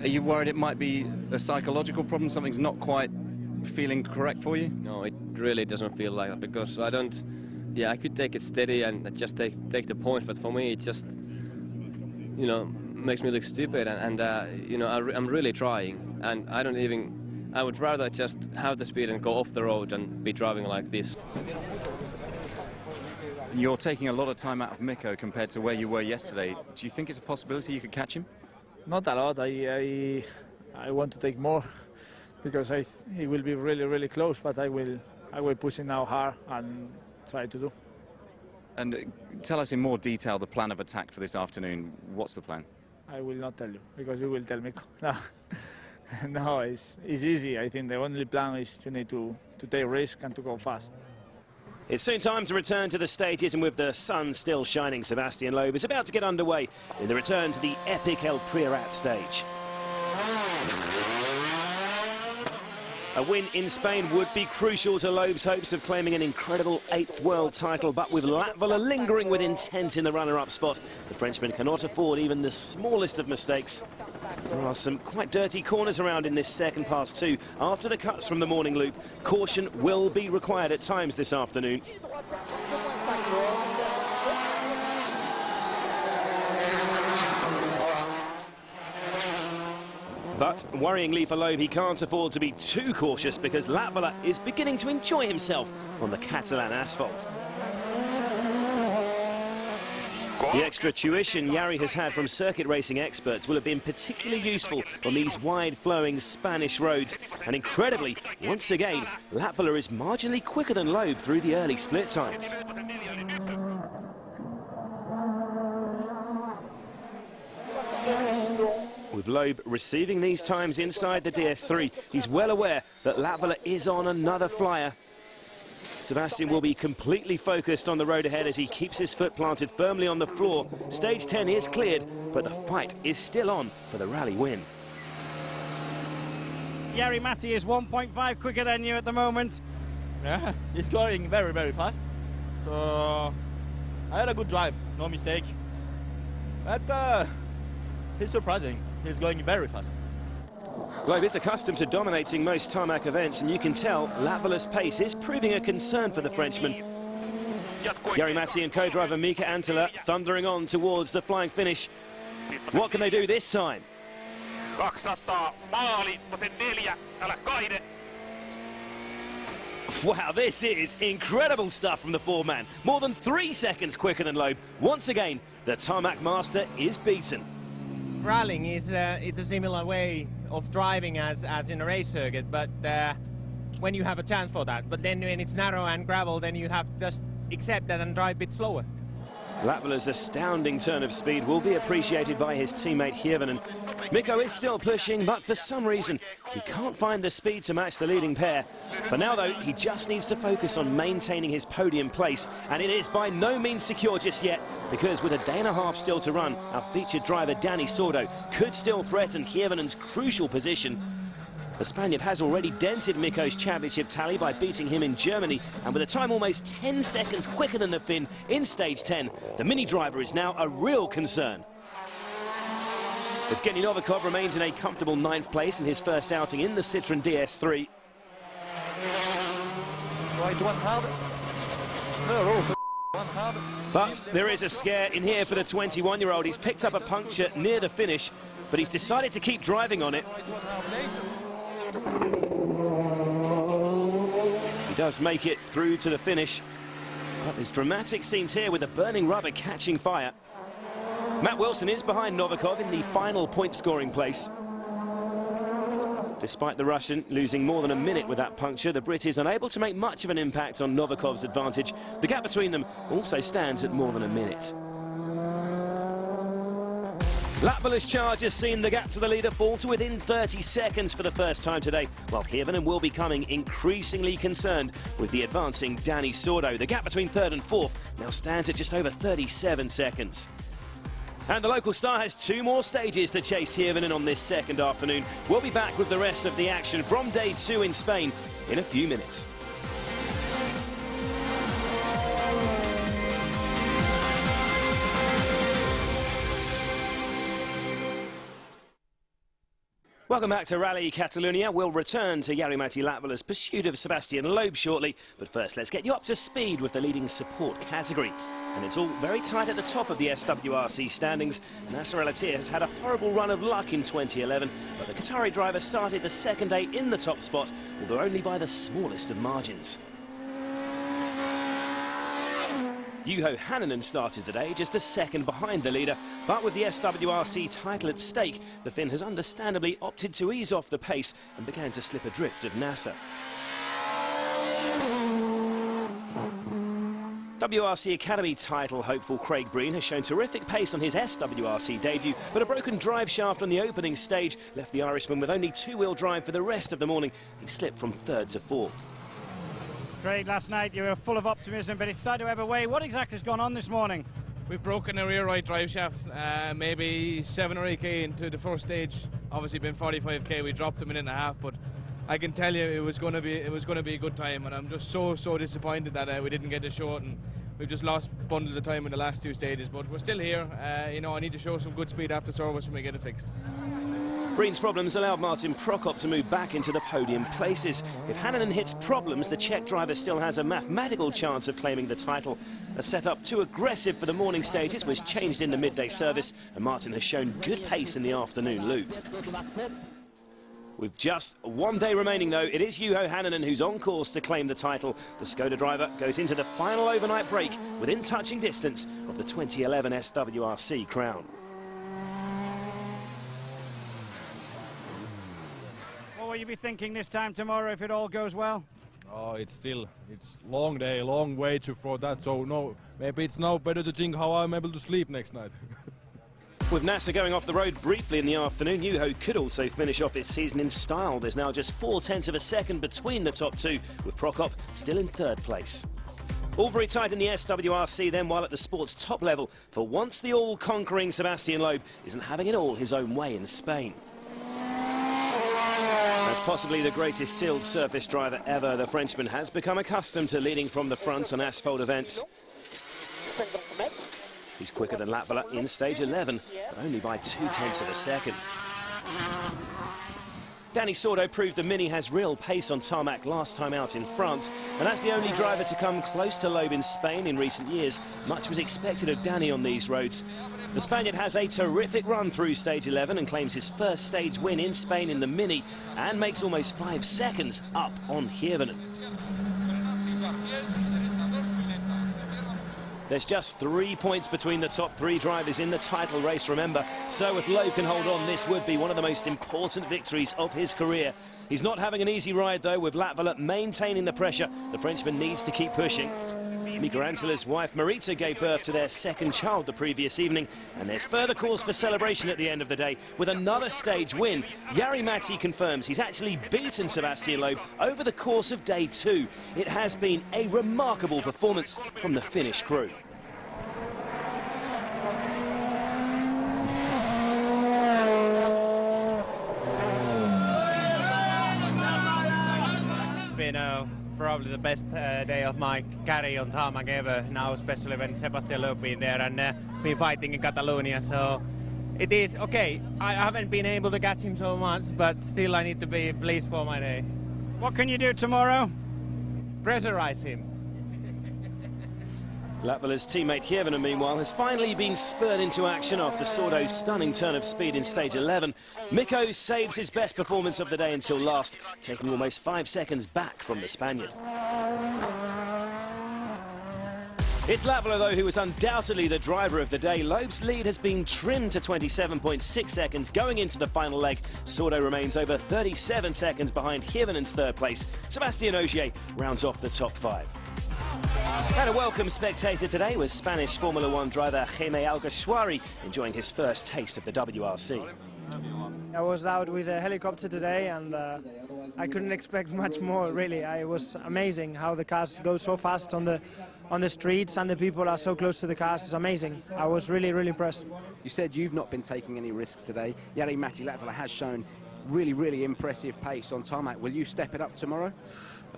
Are you worried it might be a psychological problem, something's not quite feeling correct for you? No, it really doesn't feel like that, because I don't... Yeah, I could take it steady and just take the points, but for me it just, you know, makes me look stupid, and you know, I'm really trying, and I would rather just have the speed and go off the road and be driving like this. You're taking a lot of time out of Mikko compared to where you were yesterday. Do you think it's a possibility you could catch him? Not a lot. I want to take more, because he will be really close, but I will push him now hard and try to do. And tell us in more detail the plan of attack for this afternoon. What's the plan? I will not tell you, because you will tell me. No, no, it's easy. I think the only plan is you need to take risk and to go fast. It's soon time to return to the stages, and with the sun still shining, Sebastian Loeb is about to get underway in the return to the epic El Priorat stage. A win in Spain would be crucial to Loeb's hopes of claiming an incredible 8th world title, but with Latvala lingering with intent in the runner-up spot, the Frenchman cannot afford even the smallest of mistakes. There are some quite dirty corners around in this second pass too. After the cuts from the morning loop, caution will be required at times this afternoon. But worryingly for Loeb, he can't afford to be too cautious, because Latvala is beginning to enjoy himself on the Catalan asphalt. The extra tuition Jari has had from circuit racing experts will have been particularly useful on these wide-flowing Spanish roads. And incredibly, once again, Latvala is marginally quicker than Loeb through the early split times. With Loeb receiving these times inside the DS3, he's well aware that Latvala is on another flyer. Sebastian will be completely focused on the road ahead as he keeps his foot planted firmly on the floor. Stage 10 is cleared, but the fight is still on for the rally win. Jari Matti is 1.5 quicker than you at the moment. Yeah, he's going very fast. So I had a good drive, no mistake. But he's surprising. He's going very fast. Loeb is accustomed to dominating most tarmac events, and you can tell Latvala's pace is proving a concern for the Frenchman. Jari Matti and co-driver Mika Antila thundering on towards the flying finish. What can they do this time? Wow, this is incredible stuff from the four-man. More than 3 seconds quicker than Loeb. Once again, the tarmac master is beaten. Rallying is it's a similar way of driving as in a race circuit, but when you have a chance for that. But then when it's narrow and gravel, then you have to just accept that and drive a bit slower. Latvala's astounding turn of speed will be appreciated by his teammate Hirvonen. Mikko is still pushing, but for some reason he can't find the speed to match the leading pair. For now though, he just needs to focus on maintaining his podium place, and it is by no means secure just yet, because with a day and a half still to run, our featured driver Dani Sordo could still threaten Hirvonen's crucial position. The Spaniard has already dented Mikko's championship tally by beating him in Germany, and with a time almost 10 seconds quicker than the Finn in stage 10, the mini driver is now a real concern. Evgeny Novikov remains in a comfortable 9th place in his first outing in the Citroën DS3. But there is a scare in here for the 21-year-old. He's picked up a puncture near the finish, but he's decided to keep driving on it. He does make it through to the finish, but there's dramatic scenes here with the burning rubber catching fire. Matt Wilson is behind Novikov in the final point-scoring place. Despite the Russian losing more than a minute with that puncture, the Brit is unable to make much of an impact on Novikov's advantage. The gap between them also stands at more than a minute. Latvala's charge has seen the gap to the leader fall to within 30 seconds for the first time today, while Hirvonen will be becoming increasingly concerned with the advancing Dani Sordo. The gap between 3rd and 4th now stands at just over 37 seconds. And the local star has 2 more stages to chase Hirvonen on this second afternoon. We'll be back with the rest of the action from day 2 in Spain in a few minutes. Welcome back to Rally Catalunya. We'll return to Jari-Matti Latvala's pursuit of Sebastian Loeb shortly, but first let's get you up to speed with the leading support category. And it's all very tight at the top of the SWRC standings. Nasser El-Attiyah has had a horrible run of luck in 2011, but the Qatari driver started the second day in the top spot, although only by the smallest of margins. Juho Hänninen started the day just a second behind the leader, but with the SWRC title at stake, the Finn has understandably opted to ease off the pace and began to slip adrift of Nasser. WRC Academy title hopeful Craig Breen has shown terrific pace on his SWRC debut, but a broken drive shaft on the opening stage left the Irishman with only two-wheel drive for the rest of the morning. He slipped from third to fourth. Craig, last night you were full of optimism, but it started to ebb away. What exactly has gone on this morning? We've broken a rear right drive shaft, maybe 7 or 8k into the first stage. Obviously been 45k, we dropped a minute and a half, but I can tell you it was going to be a good time, and I'm just so disappointed that we didn't get the short, and we've just lost bundles of time in the last two stages. But we're still here. You know, I need to show some good speed after service when we get it fixed. Breen's problems allowed Martin Prokop to move back into the podium places. If Hänninen hits problems, the Czech driver still has a mathematical chance of claiming the title. A setup too aggressive for the morning stages was changed in the midday service, and Martin has shown good pace in the afternoon loop. With just one day remaining, though, it is Juho Hänninen who's on course to claim the title. The Skoda driver goes into the final overnight break within touching distance of the 2011 SWRC crown. What will you be thinking this time tomorrow if it all goes well? Oh, it's long day, long way for that. So no, maybe it's now better to think how I'm able to sleep next night. With Nasser going off the road briefly in the afternoon, Juho could also finish off his season in style. There's now just 0.4 of a second between the top two, with Prokop still in third place. All very tight in the SWRC then, while at the sport's top level, for once the all-conquering Sebastian Loeb isn't having it all his own way in Spain. As possibly the greatest sealed surface driver ever, the Frenchman has become accustomed to leading from the front on asphalt events. He's quicker than Latvala in stage 11, but only by 0.2 of a second. Danny Sordo proved the Mini has real pace on tarmac last time out in France, and as the only driver to come close to Loeb in Spain in recent years, much was expected of Danny on these roads. The Spaniard has a terrific run through stage 11 and claims his first stage win in Spain in the Mini, and makes almost 5 seconds up on Hirvonen. There's just 3 points between the top three drivers in the title race, remember. So if Loeb can hold on, this would be one of the most important victories of his career. He's not having an easy ride, though, with Latvala maintaining the pressure. The Frenchman needs to keep pushing. Mika Rantala's wife Marita gave birth to their second child the previous evening, and there's further cause for celebration at the end of the day with another stage win. Jari-Matti confirms he's actually beaten Sebastian Loeb over the course of day 2. It has been a remarkable performance from the Finnish crew. Been probably the best day of my career on tarmac ever now, especially when Sebastian Loeb been there and been fighting in Catalonia. So it is okay. I haven't been able to catch him so much, but still I need to be pleased for my day. What can you do tomorrow? Pressurize him. Latvala's teammate Hirvonen, meanwhile, has finally been spurred into action after Sordo's stunning turn of speed in stage 11. Mikko saves his best performance of the day until last, taking almost 5 seconds back from the Spaniard. It's Latvala, though, who is undoubtedly the driver of the day. Loeb's lead has been trimmed to 27.6 seconds going into the final leg. Sordo remains over 37 seconds behind Hirvonen's third place. Sébastien Ogier rounds off the top 5. And a welcome spectator today was Spanish Formula 1 driver Jaime Alguersuari, enjoying his first taste of the WRC. I was out with a helicopter today, and I couldn't expect much more, really. It was amazing how the cars go so fast on the streets, and the people are so close to the cars. It's amazing. I was really impressed. You said you've not been taking any risks today. Jari-Matti Latvala has shown really impressive pace on tarmac. Will you step it up tomorrow?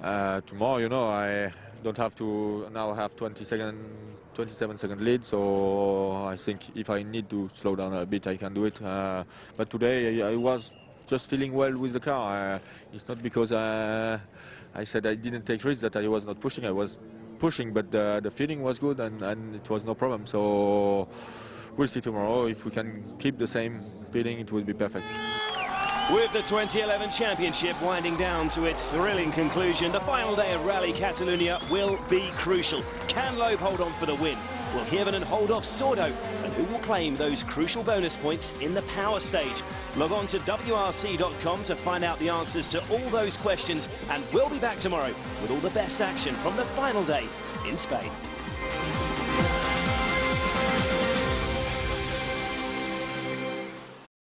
Tomorrow, you know, I don't have to now have 27-second lead, so I think if I need to slow down a bit, I can do it. But today I was just feeling well with the car. It's not because I said I didn't take risks that I was not pushing. I was pushing, but the feeling was good and it was no problem. So we'll see tomorrow. If we can keep the same feeling, it will be perfect. With the 2011 championship winding down to its thrilling conclusion, the final day of Rally Catalunya will be crucial. Can Loeb hold on for the win? Will Hirvonen hold off Sordo? And who will claim those crucial bonus points in the power stage? Log on to WRC.com to find out the answers to all those questions, and we'll be back tomorrow with all the best action from the final day in Spain.